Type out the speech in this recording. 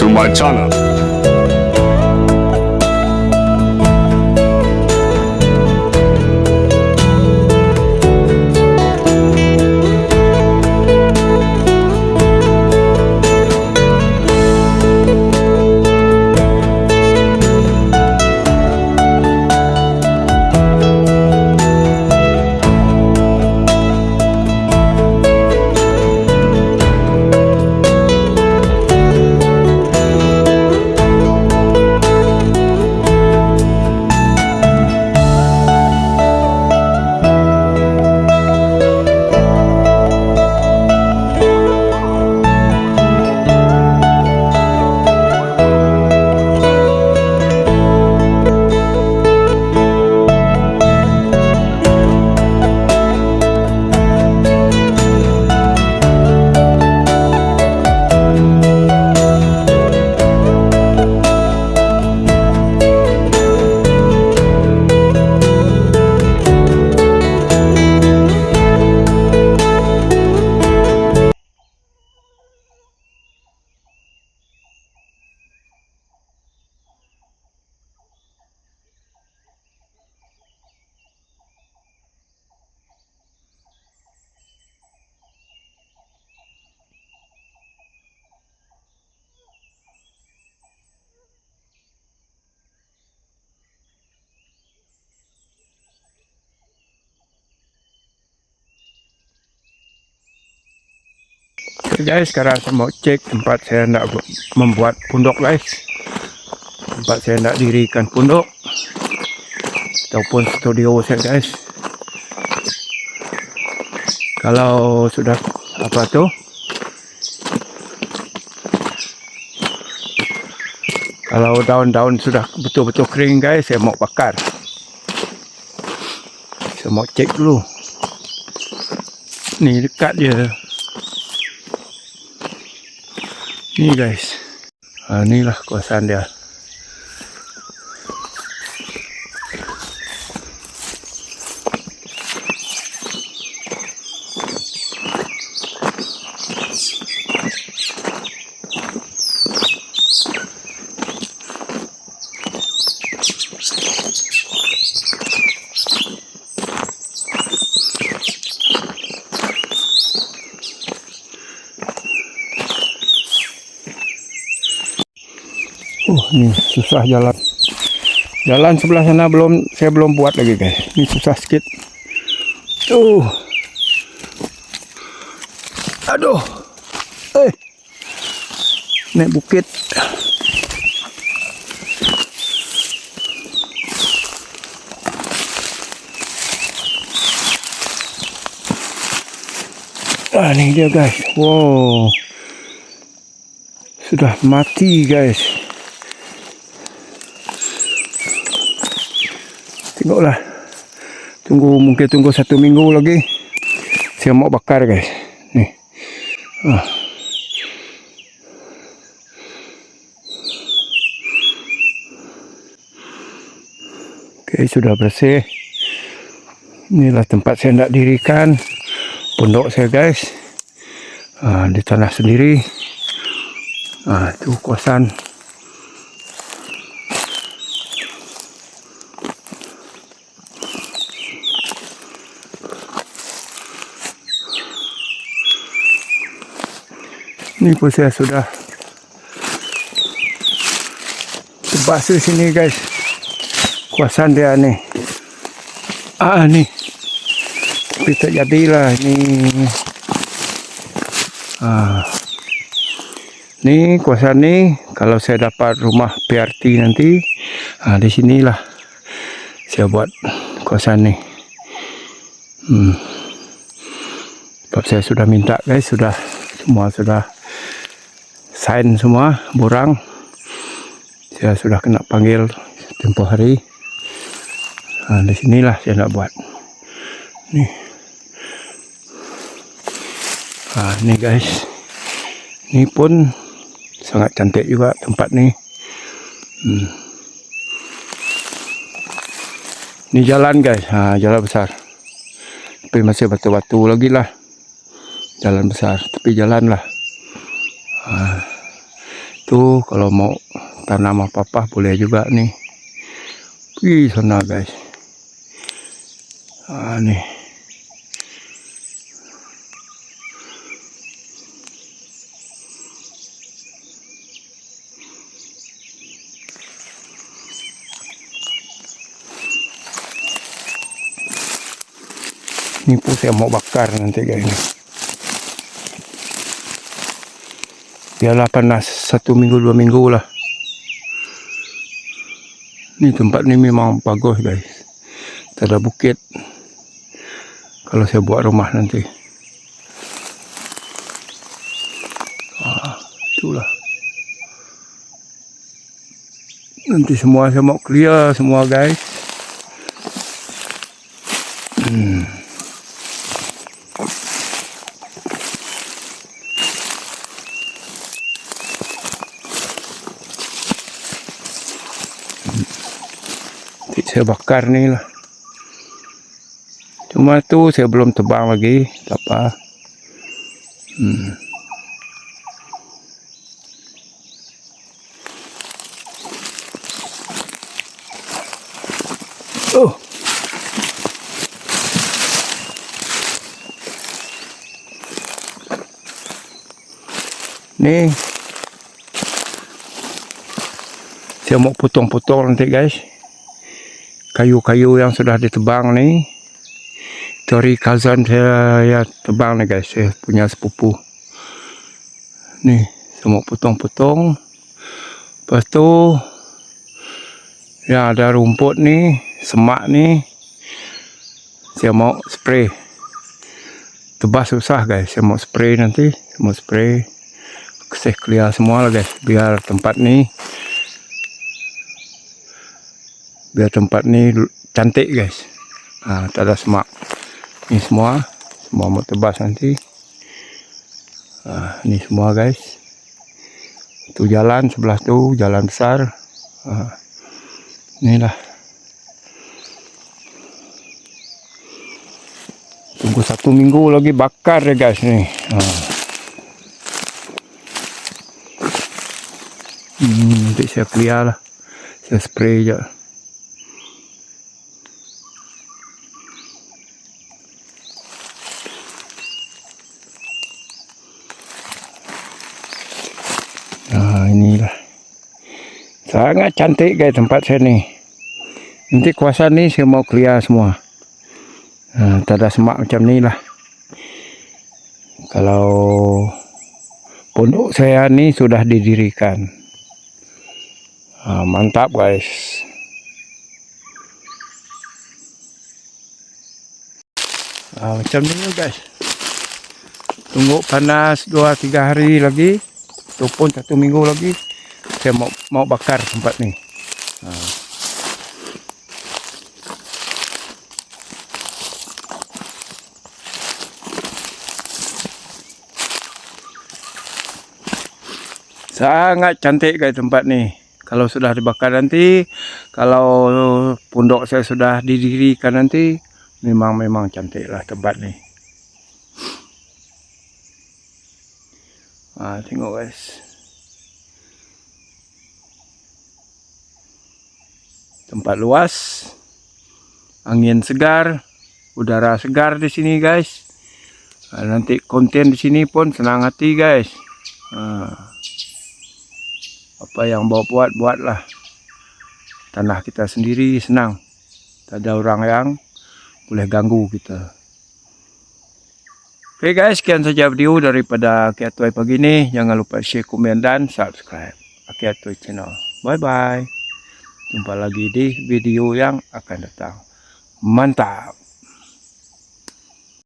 to my channel. Oke guys, sekarang saya mau cek tempat saya nak membuat pondok guys. Tempat saya nak dirikan pondok ataupun studio saya guys. Kalau sudah apa tuh? Kalau daun-daun sudah betul-betul kering guys, saya mau bakar. Saya mau cek dulu. Nih dekat dia. Ni guys, inilah kawasan dia. Ini susah jalan. Jalan sebelah sana saya belum buat lagi guys. Ini susah sedikit. Aduh. Naik bukit. Ini dia guys. Wow. Sudah mati guys. Tengoklah. Mungkin tunggu 1 minggu lagi. Saya mau bakar guys. Nih. Oke, sudah bersih. Inilah tempat saya nak dirikan pondok saya guys. Di tanah sendiri. Itu kawasan. Ini pun saya sudah terbasuh sini guys. Kawasan dia nih. Nih. Tapi tak jadilah ini. Ini kawasan ni. Kalau saya dapat rumah PRT nanti, di sinilah saya buat kawasan ni. Sebab saya sudah minta guys, semua sudah sign semua, borang. Saya sudah kena panggil tempoh hari. Di sinilah saya nak buat. Nih. Ni guys. Ni pun sangat cantik juga tempat ni. Ni jalan guys. Jalan besar. Tapi masih batu-batu lagi lah. Jalan besar, tapi jalan lah. Itu tu kalau mau tanam apa-apa boleh juga nih. Wih, sana guys. Nih. Ini pun saya mau bakar nanti guys. Biarlah panas 1 minggu 2 minggu lah. Ini tempat ini memang bagus guys. Ada bukit. Kalau saya buat rumah nanti. Itulah. Nanti semua saya mau clear semua guys. Nanti saya bakar nih lah. Cuma tu saya belum tebang lagi. Tak apa. Nih. Saya mau potong-potong nanti guys. Kayu-kayu yang sudah ditebang nih. Dari cousin saya tebang nih guys. Saya punya sepupu. Nih. Saya mau potong-potong. Lepas tu. Ya ada rumput nih. Semak nih. Saya mau spray. Tebas susah guys. Saya mau spray nanti. Saya mau spray. Saya clear semua lah guys. Biar tempat nih cantik guys. Tak ada semak. Ini semua mau tebas nanti. Ini semua guys. Itu jalan sebelah tu, jalan besar. Inilah. Tunggu 1 minggu lagi bakar ya guys nih. Nanti saya clear lah. Saya spray je. Inilah. Sangat cantik guys tempat saya nih. Nanti kawasan ni saya mau clear semua. Tak ada semak macam ni lah. Kalau pondok saya ni sudah didirikan. Mantap guys. Macam ni guys. Tunggu panas 2-3 hari lagi. Ataupun 1 minggu lagi. Saya mau bakar tempat ni. Sangat cantik guys tempat ni. Kalau sudah dibakar nanti, kalau pondok saya sudah didirikan nanti, memang cantik lah tempat ni. Tengok guys. Tempat luas, angin segar, udara segar di sini guys. Nanti konten di sini pun senang hati guys. Apa yang buatlah. Tanah kita sendiri senang. Tak ada orang yang boleh ganggu kita. Oke guys, sekian saja video daripada Aki Atoy pagi ini. Jangan lupa share, komen dan subscribe Aki Atoy channel. Bye bye. Jumpa lagi di video yang akan datang. Mantap.